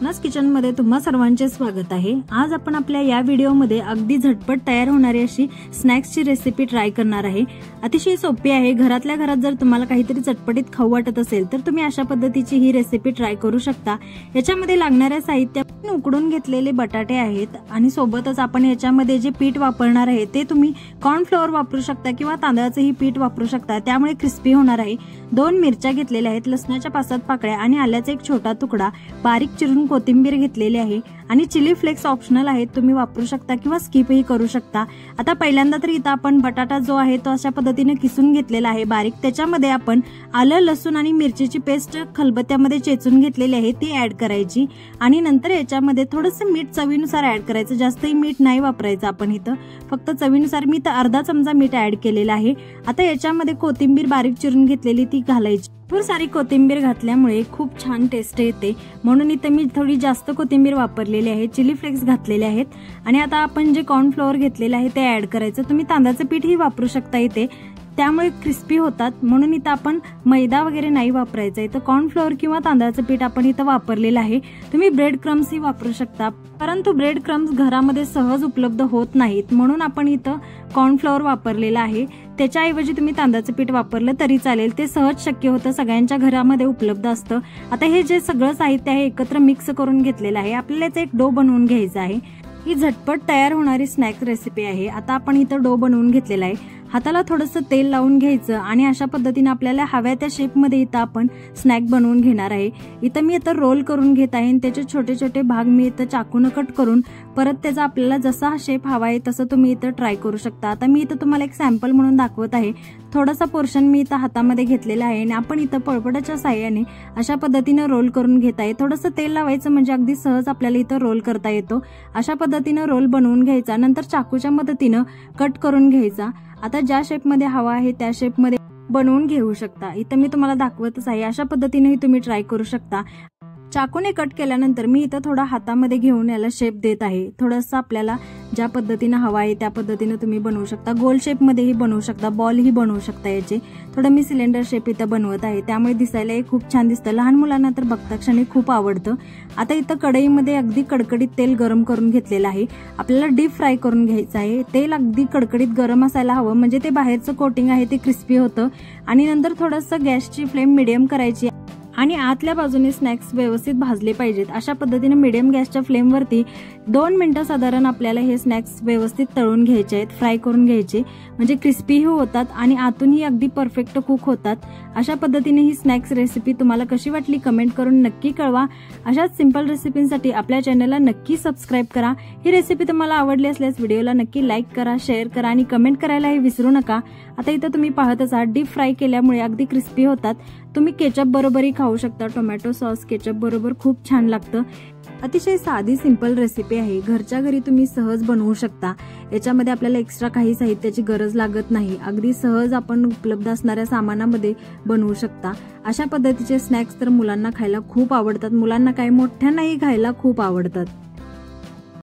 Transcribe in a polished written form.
Swapna's kitchen मध्ये तुम्हा सर्वांचे स्वागत आहे। आज आपण आपल्या या व्हिडिओमध्ये अगदी झटपट तयार होणारी अशी स्नॅक्सची रेसिपी ट्राय करणार आहे। अतिशय सोपी आहे। घरातल्या घरात जर तुम्हाला काहीतरी चटपटीत खाऊ वाटत असेल तर तुम्ही अशा पद्धतीची ही रेसिपी ट्राय करू शकता। याच्यामध्ये लागणारे साहित्य उकडून घेतलेले बटाटे आहेत आणि सोबतच आपण याच्यामध्ये जे पीठ वापरणार आहे ते तुम्ही कॉर्न फ्लोअर वापरू शकता किंवा तांदळाचे ही पीठ वापरू शकता, त्यामुळे क्रिस्पी होणार आहे। 2 मिरच्या घेतलेल्या आहेत, लसणाच्या 5-7 पाकळ्या आणि आल्याचा एक छोटा तुकडा, बारीक चिरून कोथिंबीर घेतलेली आहे आणि चिली फ्लेक्स ऑप्शनल आहेत, तुम्ही वापरू शकता किंवा स्किप ही करू शकता। आता पहिल्यांदा तर इथं आपण बटाटा जो आहे तो अशा पद्धतीने किसून घेतलेला आहे बारीक, त्याच्यामध्ये आपण आलं लसूण आणि मिरचीची पेस्ट खलबत्त्यामध्ये चेचून घेतलेली आहे ती ऍड करायची आणि नंतर याच्यामध्ये थोडंसं मीठ चवीनुसार ऍड करायचं। जास्तही मीठ नाही वापरायचं आपण इथं, फक्त चवीनुसार। मी तर अर्धा चमचा मीठ ऍड केलेला आहे। आता याच्यामध्ये कोथिंबीर बारीक चिरून घेतलेली ती घालायची। भरपूर सारी कोथिंबीर घातल्यामुळे खूप छान टेस्ट येते, म्हणून इथे मी थोडी जास्त कोथिंबीर वापरलेली आहे। चिली फ्लेक्स घातलेले आहेत आणि आता आपण जे कॉर्न फ्लोअर घेतलेले आहे ते ऍड करायचं। तुम्ही तांदळाचं पीठ ही वापरू शकता इथे, त्यामुळे क्रिस्पी होतात, म्हणून इथं आपण मैदा वगैरे नाही वापरायचा। इथं कॉर्न फ्लोअर किंवा तांदळाचं पीठ आपण इथं वापरलेलं आहे। तुम्ही ब्रेड क्रम्स ही वापरू शकता, परंतु ब्रेड क्रम्स घरामध्ये सहज उपलब्ध होत नाहीत, म्हणून आपण इथं कॉर्न फ्लोअर वापरलेला आहे। त्याच्याऐवजी तुम्ही तांदळाचं पीठ वापरलं तरी चालेल, ते सहज शक्य होतं, सगळ्यांच्या घरामध्ये उपलब्ध असतं। आता हे जे सगळं साहित्य आहे एकत्र मिक्स करून घेतलेलं आहे। आपल्याला याचा एक डो बनवून घ्यायचा आहे। ही झटपट तयार होणारी स्नॅक रेसिपी आहे। आता आपण इथं डो बनवून घेतलेला आहे। हाताला थोडंसं तेल लावून घ्यायचं आणि अशा पद्धतीने आपल्याला हव्या त्या शेपमध्ये इथं आपण स्नॅक बनवून घेणार आहे। इथं मी इथं रोल करून घेत आहे, त्याचे छोटे छोटे भाग मी इथं चाकून कट करून परत त्याचा आपल्याला जसा हा शेप हवा आहे तसं तुम्ही इथं ट्राय करू शकता। आता मी इथं तुम्हाला एक सॅम्पल म्हणून दाखवत आहे। थोडासा पोर्शन मी इथं हातामध्ये घेतलेला आहे आणि आपण इथं पळपटाच्या साहाय्याने अशा पद्धतीने रोल करून घेत आहे। थोडंसं तेल लावायचं म्हणजे अगदी सहज आपल्याला इथं रोल करता येतो। अशा पद्धतीने रोल बनवून घ्यायचा, नंतर चाकूच्या मदतीनं कट करून घ्यायचा। आता ज्या शेपमध्ये हवा आहे त्या शेपमध्ये बनवून घेऊ शकता। इथं मी तुम्हाला दाखवतच आहे, अशा पद्धतीनेही तुम्ही ट्राय करू शकता। चाकूने कट केल्यानंतर मी इथं थोडा हातामध्ये घेऊन याला शेप देत आहे। थोडंसं आपल्याला ज्या पद्धतीने हवा आहे त्या पद्धतीने तुम्ही बनवू शकता। गोल शेपमध्येही बनवू शकता, बॉल ही बनवू शकता याचे। थोडं मी सिलेंडर शेप इथं बनवत आहे, त्यामुळे दिसायलाही खूप छान दिसतं। लहान मुलांना तर बघता क्षणी खूप आवडतं। आता इथं कढईमध्ये अगदी कडकडीत तेल गरम करून घेतलेलं आहे। आपल्याला डीप फ्राय करून घ्यायचं आहे। तेल अगदी कडकडीत गरम असायला हवं, म्हणजे ते बाहेरचं कोटिंग आहे ते क्रिस्पी होतं। आणि नंतर थोडंसं गॅसची फ्लेम मिडियम करायची आणि आतल्या बाजूने स्नॅक्स व्यवस्थित भाजले पाहिजेत। अशा पद्धतीने मिडियम गॅसच्या फ्लेमवरती 2 मिनिटं साधारण आपल्याला हे स्नॅक्स व्यवस्थित तळून घ्यायचे आहेत, फ्राय करून घ्यायचे, म्हणजे क्रिस्पीही होतात आणि आतूनही अगदी परफेक्ट कुक होतात। अशा पद्धतीने ही स्नॅक्स रेसिपी तुम्हाला कशी वाटली कमेंट करून नक्की कळवा। अशाच सिंपल रेसिपींसाठी आपल्या चॅनलला नक्की सबस्क्राईब करा। ही रेसिपी तुम्हाला आवडली असल्यास व्हिडिओला नक्की लाईक करा, शेअर करा आणि कमेंट करायलाही विसरू नका। आता इथं तुम्ही पाहतच आहात डीप फ्राय केल्यामुळे अगदी क्रिस्पी होतात। तुम्ही केचप बरोबरही खाऊ शकता, टोमॅटो सॉस केचप बरोबर खूप छान लागतं। अतिशय साधी सिंपल रेसिपी आहे, घरच्या घरी तुम्ही सहज बनवू शकता। याच्यामध्ये आपल्याला एक्स्ट्रा काही साहित्याची गरज लागत नाही, अगदी सहज आपण उपलब्ध असणाऱ्या सामानामध्ये बनवू शकता। अशा पद्धतीचे स्नॅक्स तर मुलांना खायला खूप आवडतात, मुलांना काय मोठ्यांनाही खायला खूप आवडतात।